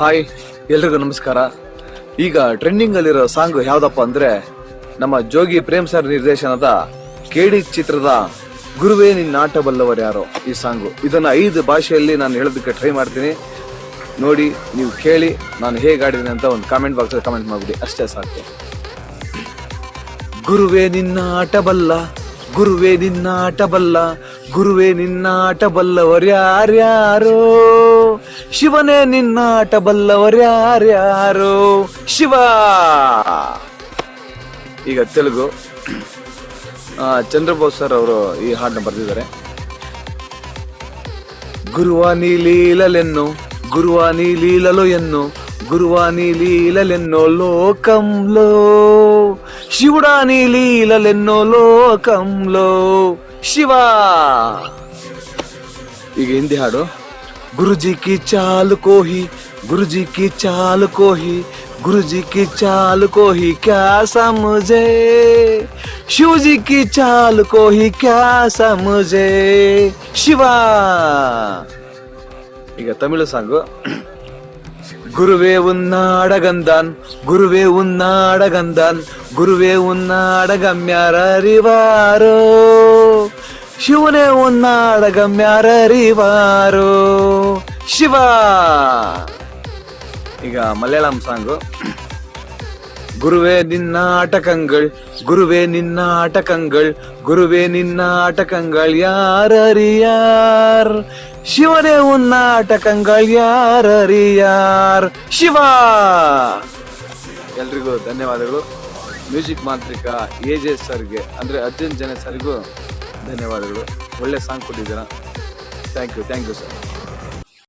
Hi, ಎಲ್ರಿಗೂ ನಮಸ್ಕಾರ. ಈಗ ಟ್ರೆಂಡಿಂಗ್ ಅಲ್ಲಿರೋ ಸಾಂಗ್ ಯಾವ್ದಪ್ಪ ಅಂದ್ರೆ ನಮ್ಮ ಜೋಗಿ ಪ್ರೇಮ್ ಸರ್ ನಿರ್ದೇಶನದ ಕೇಡಿ ಚಿತ್ರದ ಗುರುವೇ ನಿನ್ನ ಆಟ ಬಲ್ಲವರು ಯಾರೋ ಈ ಸಾಂಗು. ಇದನ್ನ 5 ಭಾಷೆಯಲ್ಲಿ ನಾನು ಹೇಳೋದಕ್ಕೆ ಟ್ರೈ ಮಾಡ್ತೀನಿ. ನೋಡಿ, ನೀವು ಕೇಳಿ ನಾನು ಹೇಗೆ ಆಡಿದ್ದೀನಿ ಅಂತ ಒಂದು ಕಾಮೆಂಟ್ ಬಾಕ್ಸ್ ಅಲ್ಲಿ ಕಮೆಂಟ್ ಮಾಡ್ಬಿಡಿ, ಅಷ್ಟೇ ಸಾಕು. ಗುರುವೇ ನಿನ್ನ ಆಟ ಬಲ್ಲ, ಗುರುವೇ ನಿನ್ನ ಆಟ ಬಲ್ಲ, ಗುರುವೇ ನಿನ್ನ ಆಟ ಬಲ್ಲವರು ಯಾರ್ಯಾರೋ, ಶಿವನೇ ನಿನ್ನ ಆಟ ಬಲ್ಲವರು ಯಾರ್ಯಾರೋ, ಶಿವ. ಈಗ ತೆಲುಗು, ಚಂದ್ರಬೋಸ್ ಸರ್ ಅವರು ಈ ಹಾಡನ್ನ ಬರೆದಿದ್ದಾರೆ. ಗುರುವಾನಿ ಲೀಲಲೆನ್ನು, ಗುರುವಾನಿ ಲೀಲಲು ಎನ್ನು, గురువాని లీలలెన్నో లోకంలో, శివుడాని లీలలెన్నో లోకంలో, శివ. ಈಗ ಹಿಂದಿ ಹಾಡು. ಗುರುಜಿ ಕಿ ಚಾಲು ಕೋಹಿ, ಗುರುಜಿ ಕಿ ಚಾಲು ಕೋಹಿ, ಗುರುಜಿ ಕಿ ಚಾಲು ಕೋಹಿ ಕ್ಯಾ ಸಮುಜೆ, ಶಿವಜಿ ಕಿ ಚಾಲು ಕೋಹಿ ಕ್ಯಾ ಸಮುಜೆ, ಶಿವ. ಈಗ ತಮಿಳು ಸಾಂಗು. ಗುರುವೇ ಉನ್ನಾಡಗಂದಾನ್, ಗುರುವೇ ಉನ್ನಾಡಗಂದಾನ್, ಗುರುವೇ ಉನ್ನಾಡಗಮ್ಯಾರರಿವಾರೋ, ಶಿವನೇ ಉನ್ನಾಡಗಮ್ಯಾರರಿವಾರೋ, ಶಿವ. ಈಗ ಮಲಯಾಳಂ ಸಾಂಗು. ಗುರುವೇ ನಿನ್ನ ಆಟಕಂಗಳ್, ಗುರುವೇ ನಿನ್ನ ಆಟಕಂಗಳ್, ಗುರುವೇ ನಿನ್ನ ಆಟಕಂಗಳ್ ಯಾರರಿಯಾರ್, ಶಿವನೇ ಉನ್ನಾಟಕಂಗಳ್ ಯಾರರಿಯಾರ್, ಶಿವ. ಎಲ್ರಿಗೂ ಧನ್ಯವಾದಗಳು. ಮ್ಯೂಸಿಕ್ ಮಾಂತ್ರಿಕ AJ ಸರ್ಗೆ ಅಂದ್ರೆ ಅರ್ಜುನ್ ಜನ ಸರ್ಗೂ ಧನ್ಯವಾದಗಳು. ಒಳ್ಳೆ ಸಾಂಗ್ ಕೊಟ್ಟಿದ್ದೀರಾ. Thank you sir.